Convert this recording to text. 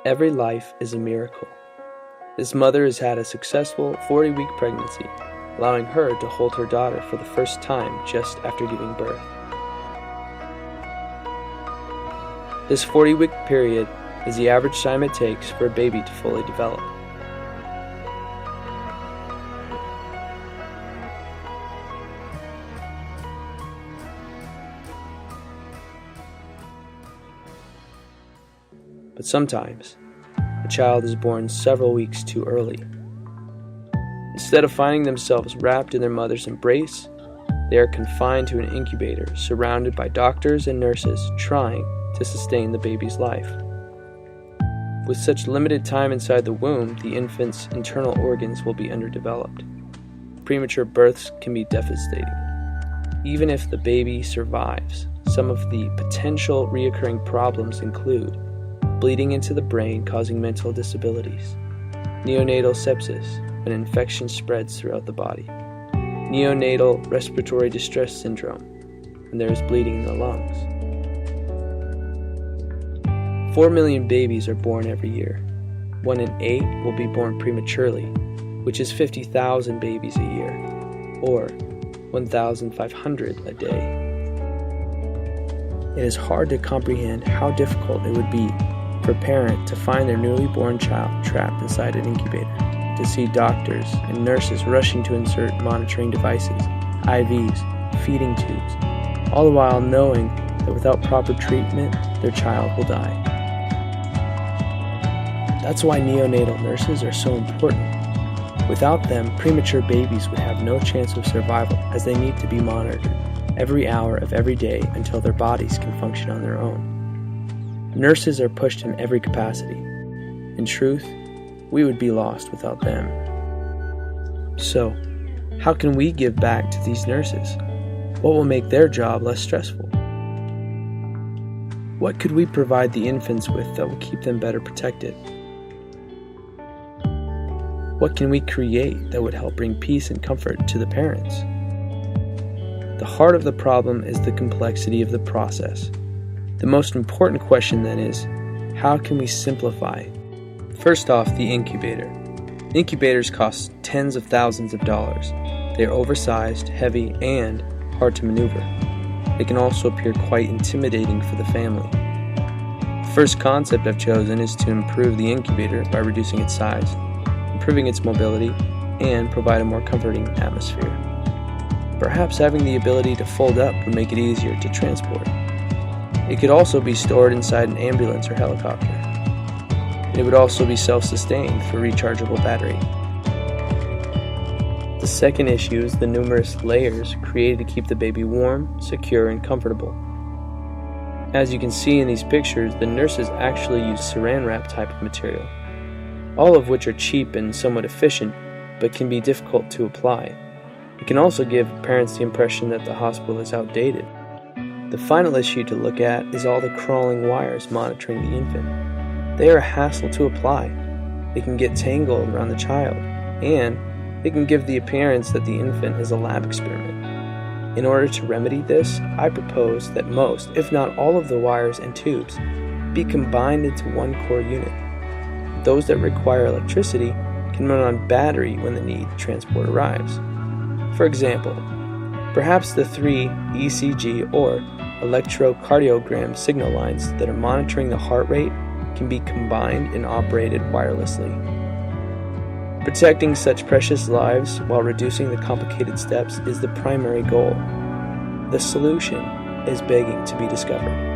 Every life is a miracle. This mother has had a successful 40-week pregnancy, allowing her to hold her daughter for the first time just after giving birth. This 40-week period is the average time it takes for a baby to fully develop. But sometimes, a child is born several weeks too early. Instead of finding themselves wrapped in their mother's embrace, they are confined to an incubator surrounded by doctors and nurses trying to sustain the baby's life. With such limited time inside the womb, the infant's internal organs will be underdeveloped. Premature births can be devastating. Even if the baby survives, some of the potential reoccurring problems include bleeding into the brain causing mental disabilities, neonatal sepsis, an infection spreads throughout the body, neonatal respiratory distress syndrome, and there is bleeding in the lungs. 4 million babies are born every year. 1 in 8 will be born prematurely, which is 50,000 babies a year, or 1,500 a day. It is hard to comprehend how difficult it would be for a parent to find their newly born child trapped inside an incubator, to see doctors and nurses rushing to insert monitoring devices, IVs, feeding tubes, all the while knowing that without proper treatment, their child will die. That's why neonatal nurses are so important. Without them, premature babies would have no chance of survival, as they need to be monitored every hour of every day until their bodies can function on their own. Nurses are pushed in every capacity. In truth, we would be lost without them. So, how can we give back to these nurses? What will make their job less stressful? What could we provide the infants with that will keep them better protected? What can we create that would help bring peace and comfort to the parents? The heart of the problem is the complexity of the process. The most important question then is, how can we simplify? First off, the incubator. Incubators cost tens of thousands of dollars. They are oversized, heavy, and hard to maneuver. They can also appear quite intimidating for the family. The first concept I've chosen is to improve the incubator by reducing its size, improving its mobility, and provide a more comforting atmosphere. Perhaps having the ability to fold up would make it easier to transport. It could also be stored inside an ambulance or helicopter. It would also be self-sustained for rechargeable battery. The second issue is the numerous layers created to keep the baby warm, secure, and comfortable. As you can see in these pictures, the nurses actually use saran wrap type of material, all of which are cheap and somewhat efficient, but can be difficult to apply. It can also give parents the impression that the hospital is outdated. The final issue to look at is all the crawling wires monitoring the infant. They are a hassle to apply. They can get tangled around the child, and they can give the appearance that the infant is a lab experiment. In order to remedy this, I propose that most, if not all of the wires and tubes, be combined into one core unit. Those that require electricity can run on battery when the need to transport arrives. For example, perhaps the 3 ECG or electrocardiogram signal lines that are monitoring the heart rate can be combined and operated wirelessly. Protecting such precious lives while reducing the complicated steps is the primary goal. The solution is begging to be discovered.